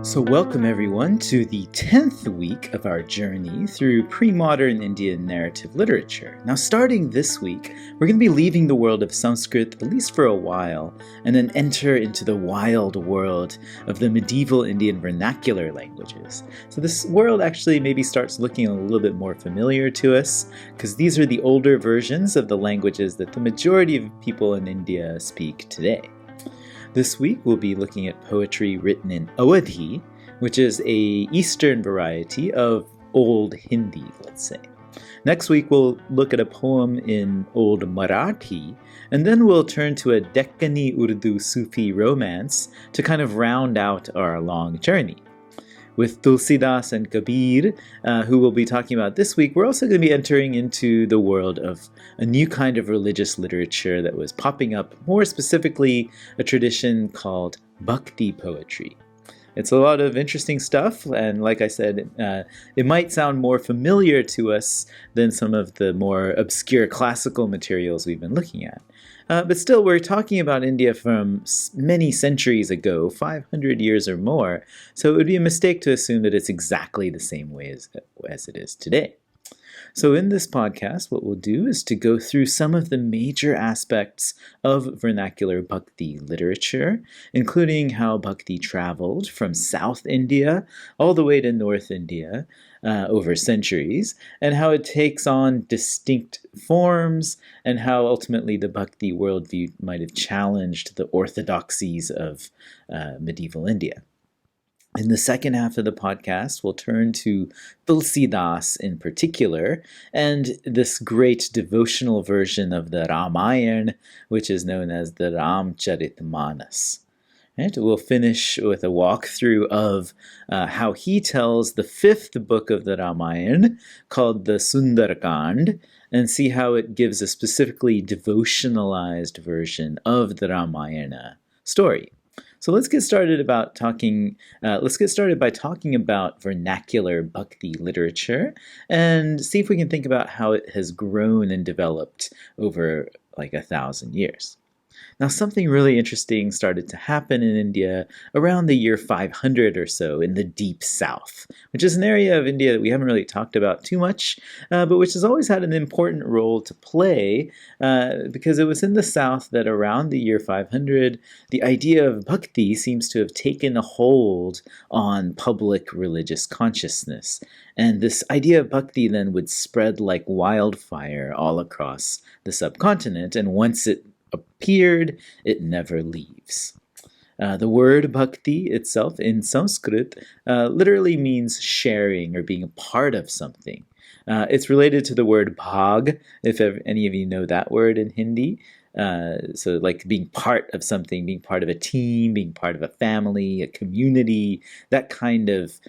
So welcome everyone to the 10th week of our journey through pre-modern Indian narrative literature. Now starting this week, we're going to be leaving the world of Sanskrit at least for a while, and then enter into the wild world of the medieval Indian vernacular languages. So this world actually maybe starts looking a little bit more familiar to us, because these are the older versions of the languages that the majority of people in India speak today. This week we'll be looking at poetry written in Awadhi, which is a Eastern variety of Old Hindi, let's say. Next week we'll look at a poem in Old Marathi, and then we'll turn to a Deccani Urdu Sufi romance to kind of round out our long journey. With Tulsīdās and Kabir, who we'll be talking about this week, we're also going to be entering into the world of a new kind of religious literature that was popping up, more specifically a tradition called bhakti poetry. It's a lot of interesting stuff, and like I said, it might sound more familiar to us than some of the more obscure classical materials we've been looking at. But still, we're talking about India from many centuries ago, 500 years or more, so it would be a mistake to assume that it's exactly the same way as it is today. So in this podcast, what we'll do is to go through some of the major aspects of vernacular bhakti literature, including how bhakti traveled from South India all the way to North India over centuries, and how it takes on distinct forms, and how ultimately the bhakti worldview might have challenged the orthodoxies of medieval India. In the second half of the podcast, we'll turn to tulsīdās in particular, and this great devotional version of the Rāmāyaṇ, which is known as the rāmcaritmānas. Right? We'll finish with a walkthrough of how he tells the fifth book of the Rāmāyaṇ, called the sundarkāṇḍ, and see how it gives a specifically devotionalized version of the Rāmāyaṇa story. So let's get started by talking about vernacular bhakti literature and see if we can think about how it has grown and developed over like 1,000 years. Now, something really interesting started to happen in India around the year 500 or so in the deep south, which is an area of India that we haven't really talked about too much, but which has always had an important role to play because it was in the south that around the year 500, the idea of bhakti seems to have taken a hold on public religious consciousness. And this idea of bhakti then would spread like wildfire all across the subcontinent, and once it appeared, it never leaves. The word bhakti itself in Sanskrit literally means sharing or being a part of something. It's related to the word bhag, if any of you know that word in Hindi. So like being part of something, being part of a team, being part of a family, a community, that kind of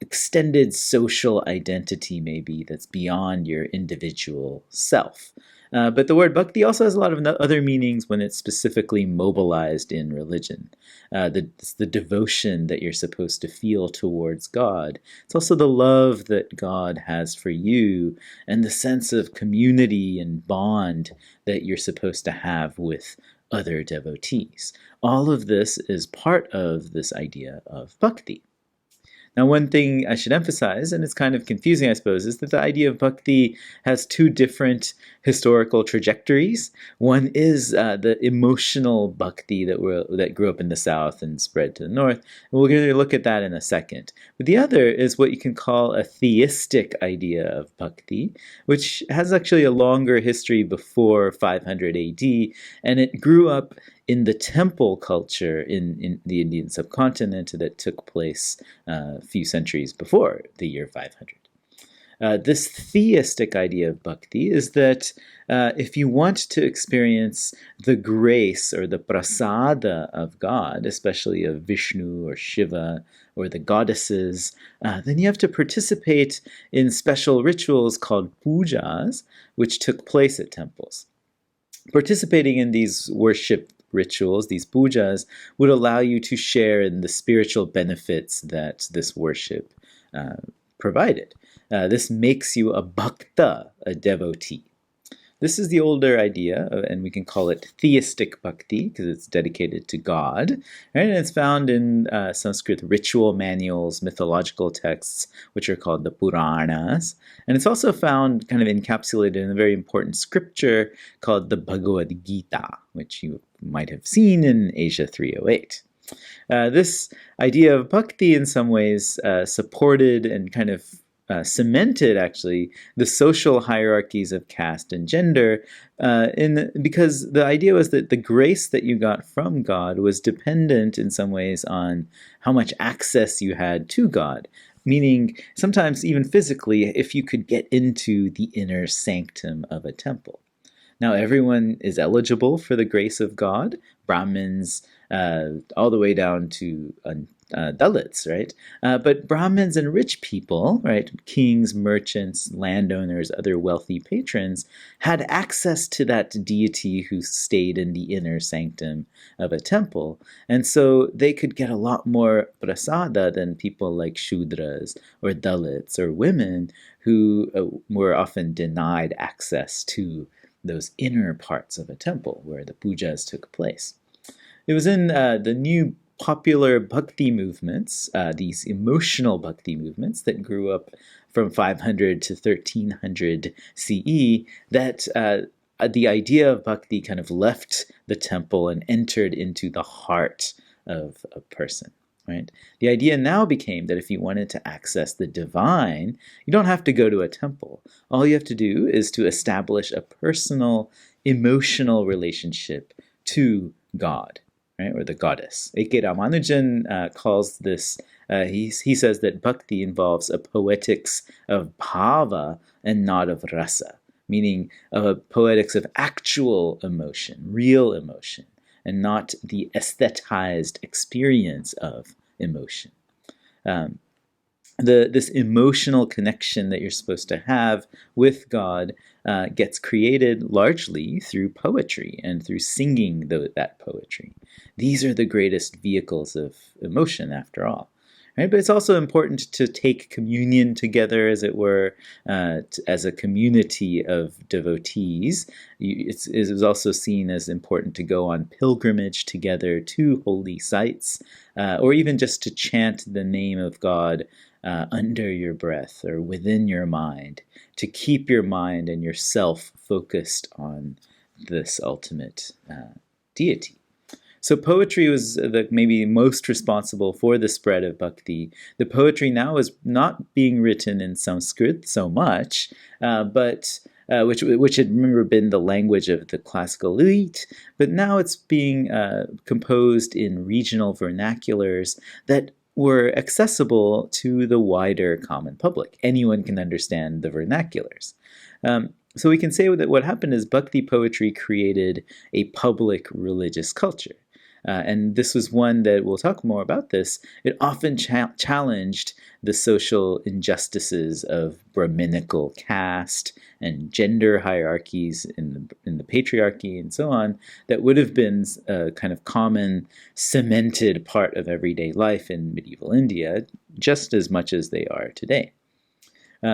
extended social identity maybe that's beyond your individual self. But the word bhakti also has a lot of other meanings when it's specifically mobilized in religion. It's the devotion that you're supposed to feel towards God. It's also the love that God has for you, and the sense of community and bond that you're supposed to have with other devotees. All of this is part of this idea of bhakti. Now, one thing I should emphasize, and it's kind of confusing, I suppose, is that the idea of bhakti has two different historical trajectories. One is the emotional bhakti that grew up in the south and spread to the north. And we're going to look at that in a second. But the other is what you can call a theistic idea of bhakti, which has actually a longer history before 500 AD, and it grew up in the temple culture in the Indian subcontinent that took place a few centuries before the year 500. This theistic idea of bhakti is that if you want to experience the grace or the prasada of God, especially of Vishnu or Shiva or the goddesses, then you have to participate in special rituals called pujas, which took place at temples. Participating in these worship rituals, these pujas, would allow you to share in the spiritual benefits that this worship provided. This makes you a bhakta, a devotee. This is the older idea, and we can call it theistic bhakti because it's dedicated to God. Right? And it's found in Sanskrit ritual manuals, mythological texts, which are called the Puranas. And it's also found kind of encapsulated in a very important scripture called the Bhagavad Gita, which you might have seen in Asia 308. This idea of bhakti in some ways supported and kind of cemented, actually, the social hierarchies of caste and gender, because the idea was that the grace that you got from God was dependent in some ways on how much access you had to God. Meaning, sometimes even physically, if you could get into the inner sanctum of a temple. Now, everyone is eligible for the grace of God, Brahmins, all the way down to Dalits, right? But Brahmins and rich people, right, kings, merchants, landowners, other wealthy patrons, had access to that deity who stayed in the inner sanctum of a temple. And so they could get a lot more prasada than people like Shudras or Dalits or women who were often denied access to those inner parts of a temple where the pujas took place. It was in the new popular bhakti movements, these emotional bhakti movements that grew up from 500 to 1300 CE, that the idea of bhakti kind of left the temple and entered into the heart of a person. Right? The idea now became that if you wanted to access the divine, you don't have to go to a temple. All you have to do is to establish a personal, emotional relationship to God, right, or the goddess. A.K. Ramanujan calls this, he says that bhakti involves a poetics of bhava and not of rasa, meaning a poetics of actual emotion, real emotion, and not the aesthetized experience of emotion. This emotional connection that you're supposed to have with God gets created largely through poetry and through singing that poetry. These are the greatest vehicles of emotion, after all. Right? But it's also important to take communion together, as it were, as a community of devotees. It is also seen as important to go on pilgrimage together to holy sites, or even just to chant the name of God under your breath or within your mind, to keep your mind and yourself focused on this ultimate deity. So poetry was maybe most responsible for the spread of bhakti. The poetry now is not being written in Sanskrit so much, but which had, remember, been the language of the classical elite, but now it's being composed in regional vernaculars that were accessible to the wider common public. Anyone can understand the vernaculars. So we can say that what happened is bhakti poetry created a public religious culture. And this was one that, we'll talk more about this, it often challenged the social injustices of Brahminical caste and gender hierarchies in the patriarchy and so on, that would have been a kind of common, cemented part of everyday life in medieval India, just as much as they are today.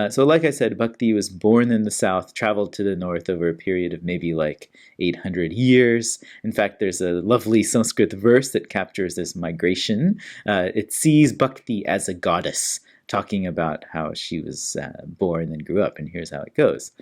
So like I said, bhakti was born in the south, traveled to the north over a period of maybe like 800 years. In fact, there's a lovely Sanskrit verse that captures this migration. It sees bhakti as a goddess, talking about how she was born and grew up. And here's how it goes.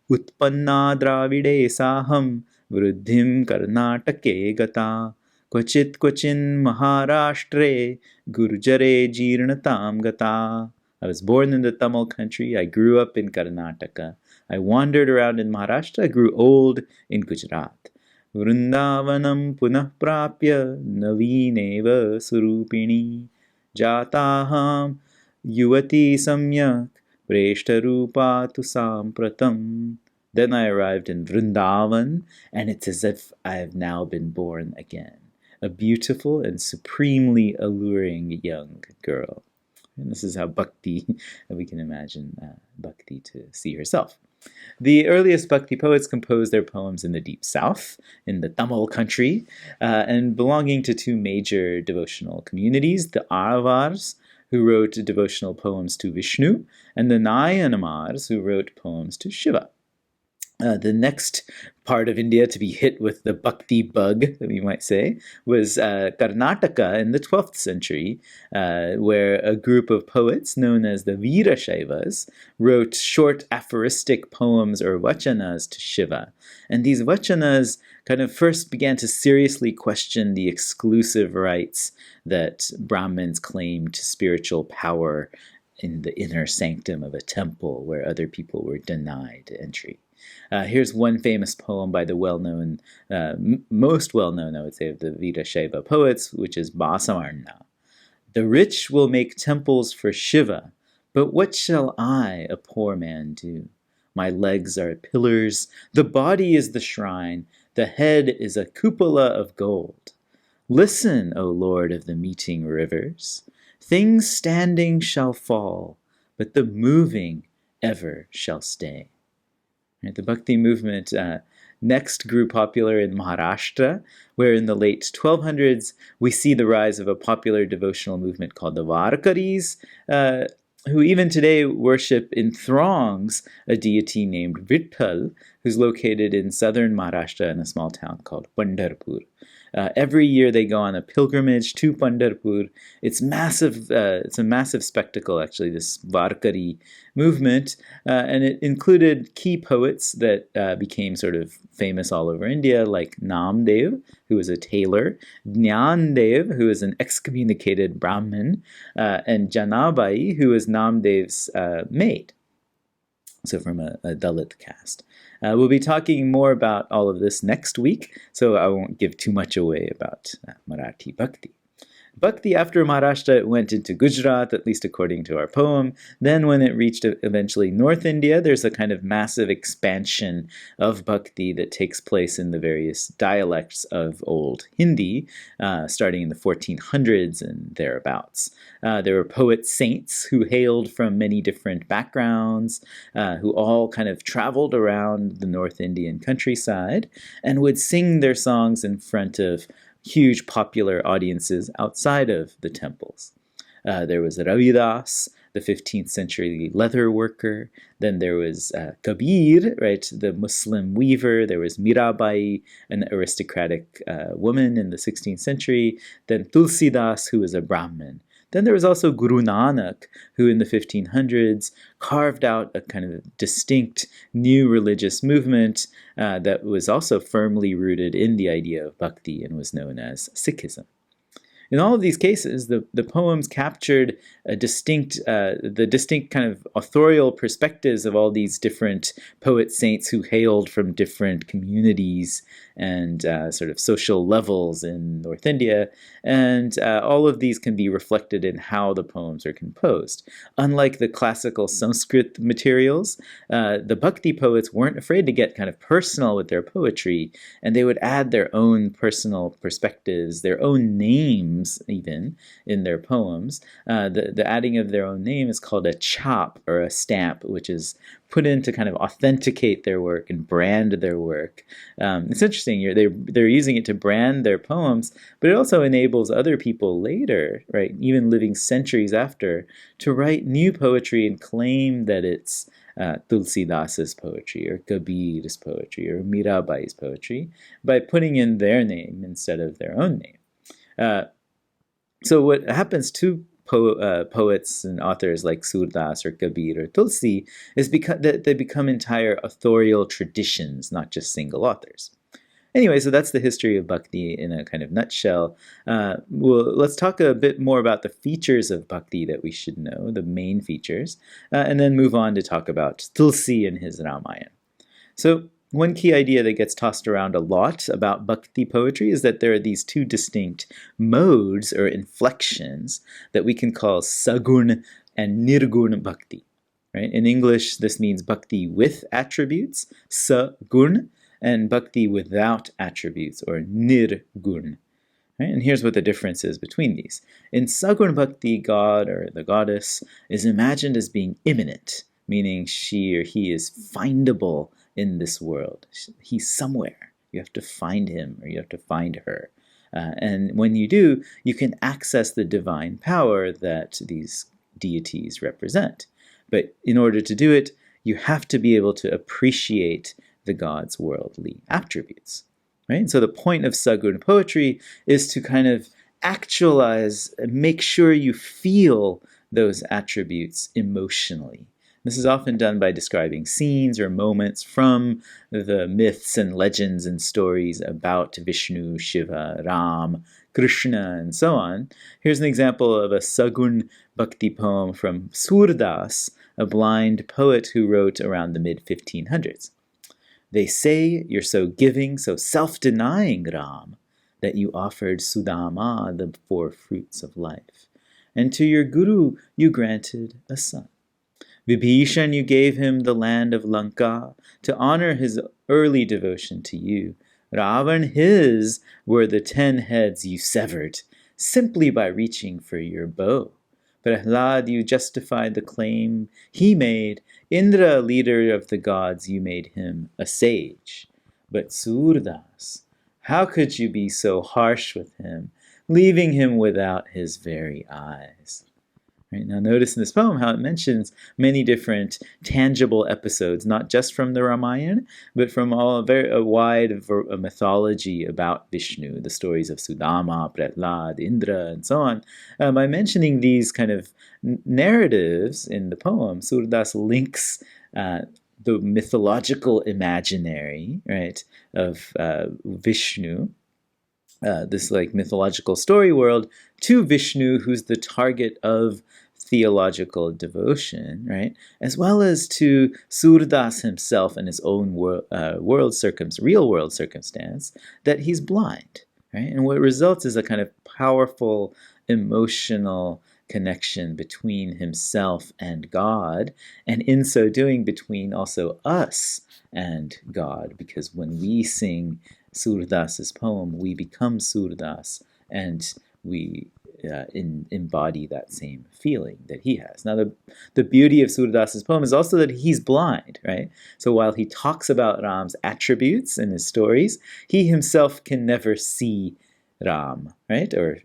Utpanna dravide saham vruddhim karnatake gata kvachit kvachin maharashtre gurjare jirnatam gata. I was born in the Tamil country. I grew up in Karnataka. I wandered around in Maharashtra. I grew old in Gujarat. Vrindavanam punah prapya navineva surupini jataham yuvati samyak preshtarupa tu sampratam. Then I arrived in Vrindavan, and it's as if I have now been born again. A beautiful and supremely alluring young girl. And this is how bhakti, we can imagine bhakti to see herself. The earliest bhakti poets composed their poems in the deep south, in the Tamil country, and belonging to two major devotional communities, the Aravars, who wrote devotional poems to Vishnu, and the Nayanamars, who wrote poems to Shiva. The next part of India to be hit with the bhakti bug, we might say, was Karnataka in the 12th century, where a group of poets known as the Veerashaivas wrote short aphoristic poems or vachanas to Shiva. And these vachanas kind of first began to seriously question the exclusive rights that Brahmins claimed to spiritual power in the inner sanctum of a temple where other people were denied entry. Here's one famous poem by the well-known, most well-known, I would say, of the Veerashaiva poets, which is Basavarna. The rich will make temples for Shiva, but what shall I, a poor man, do? My legs are pillars, the body is the shrine, the head is a cupola of gold. Listen, O Lord of the meeting rivers, things standing shall fall, but the moving ever shall stay. The Bhakti movement next grew popular in Maharashtra, where in the late 1200s we see the rise of a popular devotional movement called the Varkaris, who even today worship in throngs a deity named Vitthal, who's located in southern Maharashtra in a small town called Pandharpur. Every year they go on a pilgrimage to Pandharpur. It's massive. It's a massive spectacle, actually, this Varkari movement, and it included key poets that became sort of famous all over India, like Namdev, who was a tailor, Jnandev, who was an excommunicated Brahmin, and Janabai, who was Namdev's maid. So from a Dalit caste. We'll be talking more about all of this next week, so I won't give too much away about Marathi Bhakti. Bhakti, after Maharashtra, it went into Gujarat, at least according to our poem. Then when it reached eventually North India, there's a kind of massive expansion of Bhakti that takes place in the various dialects of Old Hindi, starting in the 1400s and thereabouts. There were poet saints who hailed from many different backgrounds, who all kind of traveled around the North Indian countryside and would sing their songs in front of huge popular audiences outside of the temples. There was Ravidas, the 15th century leather worker. Then there was Kabir, right, the Muslim weaver. There was Mirabai, an aristocratic woman in the 16th century. Then Tulsīdās, who was a Brahmin. Then there was also Guru Nanak, who in the 1500s carved out a kind of distinct new religious movement that was also firmly rooted in the idea of bhakti and was known as Sikhism. In all of these cases, the poems captured the distinct kind of authorial perspectives of all these different poet saints who hailed from different communities and sort of social levels in North India, and all of these can be reflected in how the poems are composed. Unlike the classical Sanskrit materials, the Bhakti poets weren't afraid to get kind of personal with their poetry, and they would add their own personal perspectives, their own names even in their poems. The adding of their own name is called a chop or a stamp, which is put in to kind of authenticate their work and brand their work. It's interesting. They're using it to brand their poems, but it also enables other people later, right, even living centuries after, to write new poetry and claim that it's Tulsīdās's poetry or Kabir's poetry or Mirabai's poetry by putting in their name instead of their own name. So what happens to poets and authors like Surdas or Kabir or Tulsī is that they become entire authorial traditions, not just single authors. Anyway, so that's the history of Bhakti in a kind of nutshell. Let's talk a bit more about the features of Bhakti that we should know, the main features, and then move on to talk about Tulsī and his Rāmāyaṇ. So one key idea that gets tossed around a lot about Bhakti poetry is that there are these two distinct modes or inflections that we can call saguṇ and nirguṇ Bhakti. Right? In English, this means Bhakti with attributes, saguṇ, and Bhakti without attributes, or nirguṇ. Right? And here's what the difference is between these. In saguṇ Bhakti, God or the goddess is imagined as being immanent, meaning she or he is findable in this world. He's somewhere. You have to find him or you have to find her. And when you do, you can access the divine power that these deities represent. But in order to do it, you have to be able to appreciate the god's worldly attributes. Right? So the point of saguṇ poetry is to kind of actualize, make sure you feel those attributes emotionally. This is often done by describing scenes or moments from the myths and legends and stories about Vishnu, Shiva, Ram, Krishna, and so on. Here's an example of a saguṇ bhakti poem from Tulsīdās, a blind poet who wrote around the mid-1500s. They say you're so giving, so self-denying, Ram, that you offered Sudama the 4 fruits of life. And to your guru you granted a son. Vibhishan, you gave him the land of Lanka to honor his early devotion to you. Ravana, his were the 10 heads you severed simply by reaching for your bow. Prahlad, you justified the claim he made. Indra, leader of the gods, you made him a sage. But Surdas, how could you be so harsh with him, leaving him without his very eyes? Right, now notice in this poem how it mentions many different tangible episodes, not just from the Rāmāyaṇ, but from a wide mythology about Vishnu, the stories of Sudama, Prahlad, Indra, and so on. By mentioning these kind of narratives in the poem, Surdas links the mythological imaginary, right, of Vishnu, this like mythological story world, to Vishnu, who's the target of theological devotion, right, as well as to Surdas himself and his own real world circumstance, that he's blind, right? And what results is a kind of powerful emotional connection between himself and God, and in so doing between also us and God, because when we sing Surdas's poem, we become Surdas, and we embody that same feeling that he has. Now, the beauty of Surdas's poem is also that he's blind, right? So while he talks about Ram's attributes in his stories, he himself can never see Ram, right, or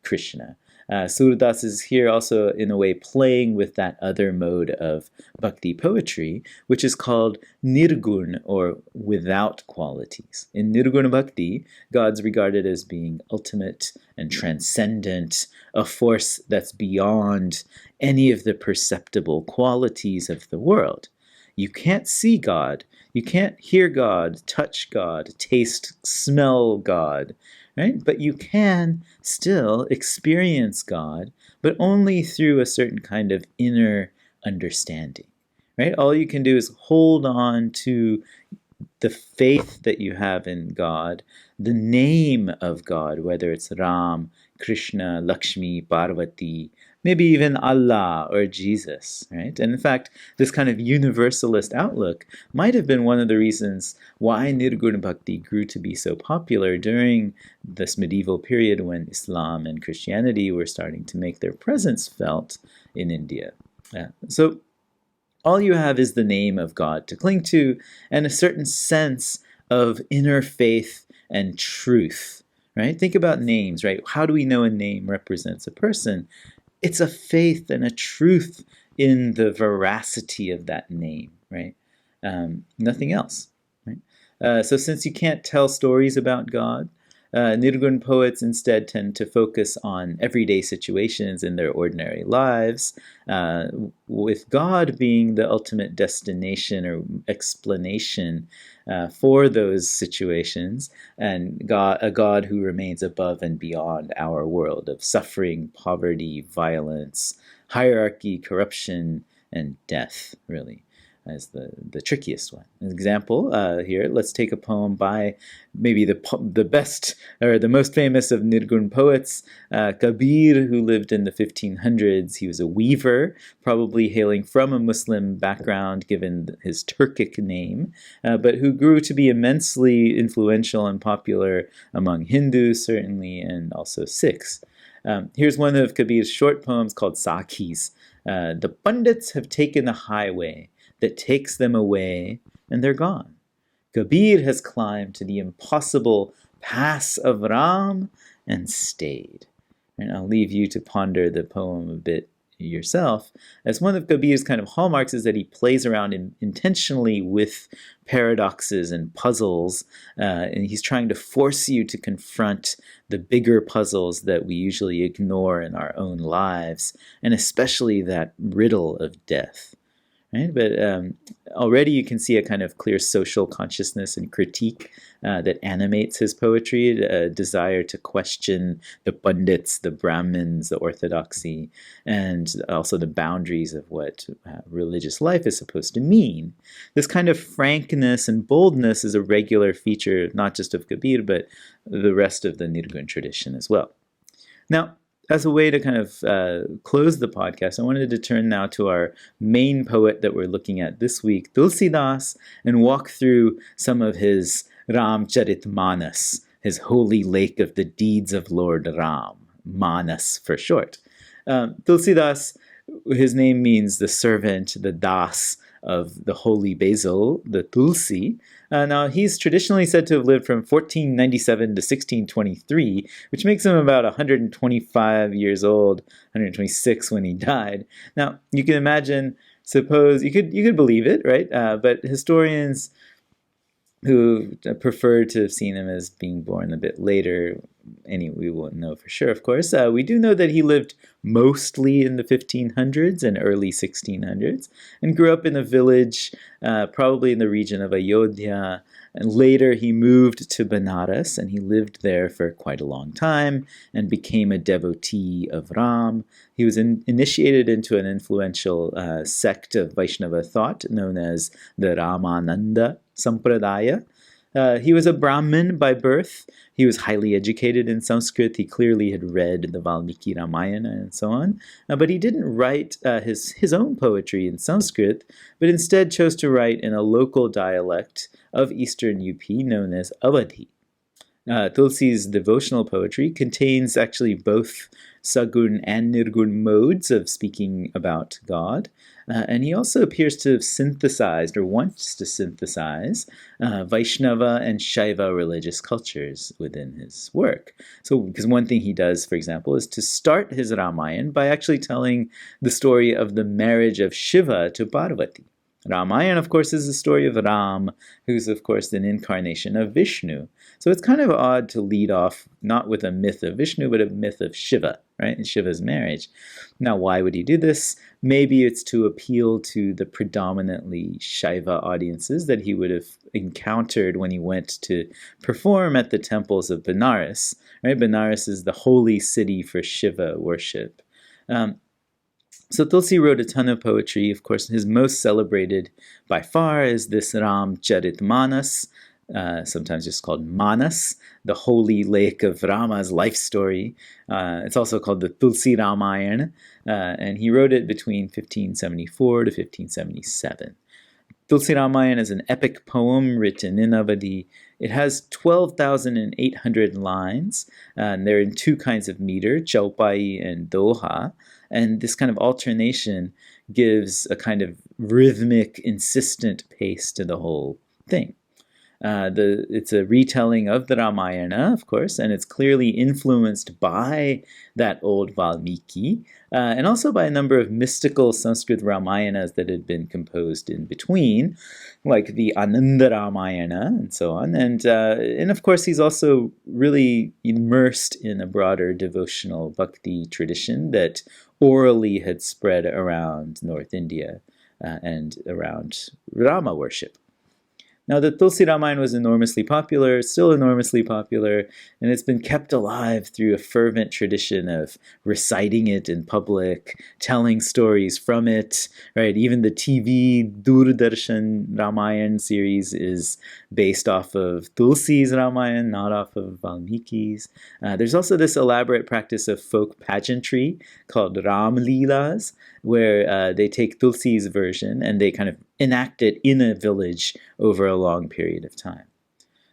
Krishna. Surdas is here also, in a way, playing with that other mode of bhakti poetry, which is called nirguṇ, or without qualities. In nirguṇ bhakti, God's regarded as being ultimate and transcendent, a force that's beyond any of the perceptible qualities of the world. You can't see God, you can't hear God, touch God, taste, smell God, right? But you can still experience God, but only through a certain kind of inner understanding, right? All you can do is hold on to the faith that you have in God, the name of God, whether it's Ram, Krishna, Lakshmi, Parvati, maybe even Allah or Jesus, right? And in fact, this kind of universalist outlook might have been one of the reasons why nirguṇ bhakti grew to be so popular during this medieval period when Islam and Christianity were starting to make their presence felt in India. So all you have is the name of God to cling to, and a certain sense of inner faith and truth, right? Think about names, right? How do we know a name represents a person? It's a faith and a truth in the veracity of that name, right? Nothing else, right? So since you can't tell stories about God, nirguṇ poets instead tend to focus on everyday situations in their ordinary lives, with God being the ultimate destination or explanation for those situations, and a God who remains above and beyond our world of suffering, poverty, violence, hierarchy, corruption, and death, really, as the trickiest one. An example here, let's take a poem by maybe the best or the most famous of nirguṇ poets, Kabir, who lived in the 1500s. He was a weaver, probably hailing from a Muslim background given his Turkic name, but who grew to be immensely influential and popular among Hindus, certainly, and also Sikhs. Here's one of Kabir's short poems called Sakhis. The Pandits have taken a highway that takes them away, and they're gone. Kabir has climbed to the impossible pass of Ram and stayed. And I'll leave you to ponder the poem a bit yourself, as one of Kabir's kind of hallmarks is that he plays around intentionally with paradoxes and puzzles, and he's trying to force you to confront the bigger puzzles that we usually ignore in our own lives, and especially that riddle of death. Right? But already you can see a kind of clear social consciousness and critique that animates his poetry, a desire to question the pundits, the Brahmins, the orthodoxy, and also the boundaries of what religious life is supposed to mean. This kind of frankness and boldness is a regular feature, not just of Kabir, but the rest of the nirguṇ tradition as well. Now, as a way to kind of close the podcast, I wanted to turn now to our main poet that we're looking at this week, Tulsīdās, and walk through some of his rāmcaritmānas, his holy lake of the deeds of Lord Ram, Manas for short. Tulsīdās, his name means the servant, the das of the holy basil, the tulsī. Now, he's traditionally said to have lived from 1497 to 1623, which makes him about 125 years old, 126 when he died. Now, you can imagine, suppose, you could believe it, right? But historians who prefer to have seen him as being born a bit later, we won't know for sure, of course. We do know that he lived mostly in the 1500s and early 1600s, and grew up in a village, probably in the region of Ayodhya. And later he moved to Benares, and he lived there for quite a long time, and became a devotee of Ram. He was initiated into an influential sect of Vaishnava thought known as the Rāmāyaṇ sampradaya. He was a Brahmin by birth. He was highly educated in Sanskrit. He clearly had read the Valmiki Rāmāyaṇ and so on. But he didn't write his own poetry in Sanskrit, but instead chose to write in a local dialect of Eastern UP known as Awadhi. Tulsī's devotional poetry contains actually both saguṇ and nirguṇ modes of speaking about God. And he also appears to have synthesized, or wants to synthesize, Vaishnava and Shaiva religious cultures within his work. So, because one thing he does, for example, is to start his Rāmāyaṇ by actually telling the story of the marriage of Shiva to Parvati. Rāmāyaṇ, of course, is the story of Ram, who's, of course, an incarnation of Vishnu. So it's kind of odd to lead off not with a myth of Vishnu, but a myth of Shiva, right? And Shiva's marriage. Now, why would he do this? Maybe it's to appeal to the predominantly Shaiva audiences that he would have encountered when he went to perform at the temples of Benares, right? Benares is the holy city for Shiva worship. So Tulsī wrote a ton of poetry. Of course, his most celebrated by far is this rāmcaritmānas, sometimes just called Manas, the holy lake of Rama's life story. It's also called the Tulsī Rāmāyaṇ, and he wrote it between 1574 to 1577. Tulsī Rāmāyaṇ is an epic poem written in Awadhi. It has 12,800 lines, and they're in two kinds of meter, chaupai and doha. And this kind of alternation gives a kind of rhythmic, insistent pace to the whole thing. It's a retelling of the Rāmāyaṇ, of course, and it's clearly influenced by that old Valmiki, and also by a number of mystical Sanskrit Rāmāyaṇas that had been composed in between, like the Ananda Rāmāyaṇ and so on. And of course, he's also really immersed in a broader devotional bhakti tradition that orally had spread around North India and around Rama worship. Now, the Tulsī Rāmāyaṇ was enormously popular, still enormously popular, and it's been kept alive through a fervent tradition of reciting it in public, telling stories from it, right? Even the TV Doordarshan Rāmāyaṇ series is based off of Tulsī's Rāmāyaṇ, not off of Valmiki's. There's also this elaborate practice of folk pageantry called rām-leelās, where they take Tulsī's version and they kind of enact it in a village over a long period of time.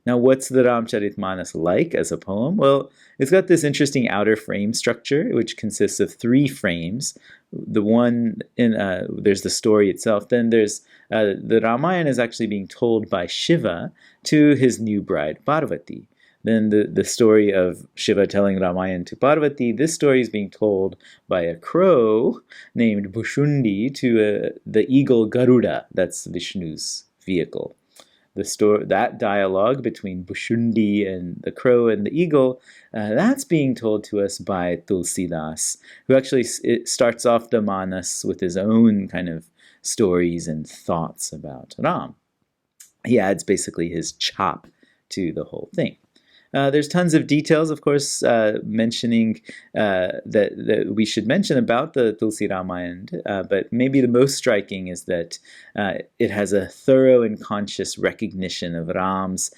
Now, what's the Rāmcaritmānas like as a poem? Well, it's got this interesting outer frame structure, which consists of three frames. The one there's the story itself. Then there's the Rāmāyaṇ is actually being told by Shiva to his new bride Parvati. Then the story of Shiva telling Rāmāyaṇ to Parvati, this story is being told by a crow named Bhushundi to the eagle Garuda. That's Vishnu's vehicle. That dialogue between Bhushundi and the crow and the eagle, that's being told to us by tulsīdās, who actually it starts off the Manas with his own kind of stories and thoughts about Ram. He adds basically his chop to the whole thing. There's tons of details, of course, mentioning that we should mention about the Tulsī Rāmāyaṇ, but maybe the most striking is that it has a thorough and conscious recognition of Ram's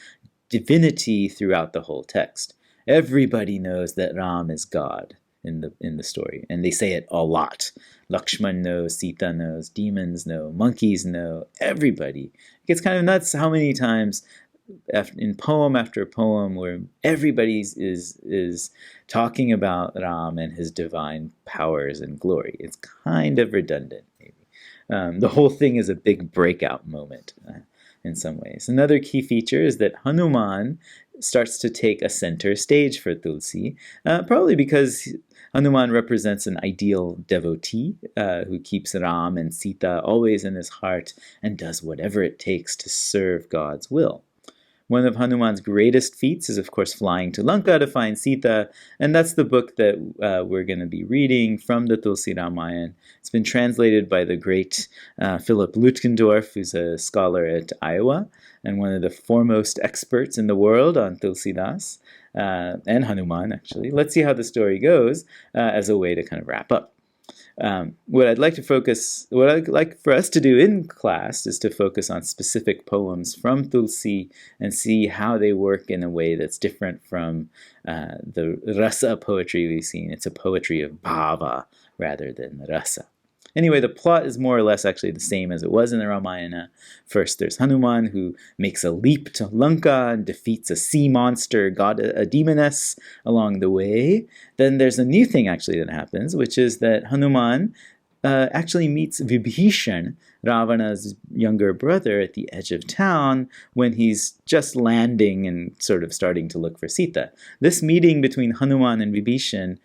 divinity throughout the whole text. Everybody knows that Ram is God in the story, and they say it a lot. Lakshman knows, Sita knows, demons know, monkeys know, everybody. It gets kind of nuts how many times in poem after poem where everybody is talking about Ram and his divine powers and glory. It's kind of redundant, maybe. The whole thing is a big breakout moment in some ways. Another key feature is that Hanuman starts to take a center stage for Tulsī, probably because Hanuman represents an ideal devotee who keeps Ram and Sita always in his heart and does whatever it takes to serve God's will. One of Hanuman's greatest feats is, of course, flying to Lanka to find Sita, and that's the book that we're going to be reading from the Tulsī Rāmāyaṇ. It's been translated by the great Philip Lütgendorf, who's a scholar at Iowa, and one of the foremost experts in the world on tulsīdās, and Hanuman, actually. Let's see how the story goes as a way to kind of wrap up. What I'd like for us to do in class is to focus on specific poems from Tulsī and see how they work in a way that's different from the rasa poetry we've seen. It's a poetry of bhava rather than rasa. Anyway, the plot is more or less actually the same as it was in the Ramayana. First, there's Hanuman, who makes a leap to Lanka and defeats a sea monster, a demoness, along the way. Then there's a new thing actually that happens, which is that Hanuman actually meets Vibhishan, Ravana's younger brother, at the edge of town when he's just landing and sort of starting to look for Sita. This meeting between Hanuman and Vibhishan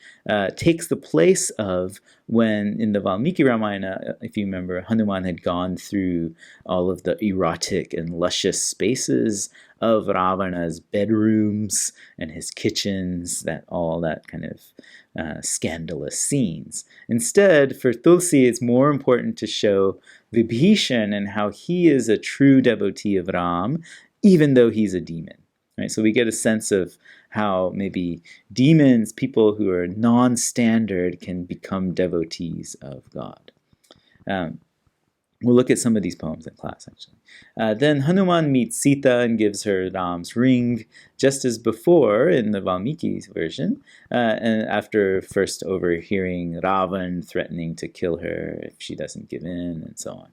takes the place of when in the Valmiki Ramayana, if you remember, Hanuman had gone through all of the erotic and luscious spaces of Ravana's bedrooms and his kitchens, all that kind of scandalous scenes. Instead, for Tulsī, it's more important to show Vibhishan and how he is a true devotee of Ram, even though he's a demon. Right? So we get a sense of how maybe demons, people who are non-standard, can become devotees of God. We'll look at some of these poems in class, actually. Then Hanuman meets Sita and gives her Ram's ring, just as before in the Valmiki version, and after first overhearing Ravan threatening to kill her if she doesn't give in, and so on.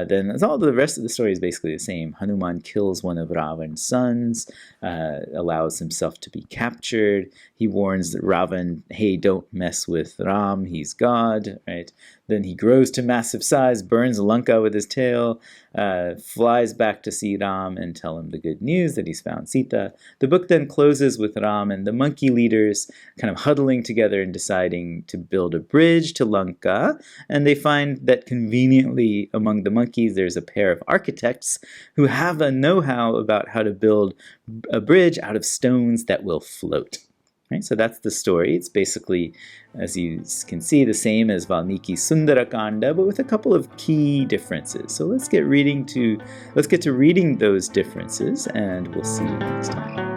Then all the rest of the story is basically the same. Hanuman kills one of Ravan's sons, allows himself to be captured. He warns Ravan, hey, don't mess with Ram, he's God, right? Then he grows to massive size, burns Lanka with his tail, flies back to see Ram and tell him the good news that he's found Sita. The book then closes with Ram and the monkey leaders kind of huddling together and deciding to build a bridge to Lanka, and they find that conveniently among the monkeys there's a pair of architects who have a know-how about how to build a bridge out of stones that will float. Right? So that's the story. It's basically, as you can see, the same as Valmiki's Sundarkāṇḍ, but with a couple of key differences. So let's get to reading those differences, and we'll see you next time.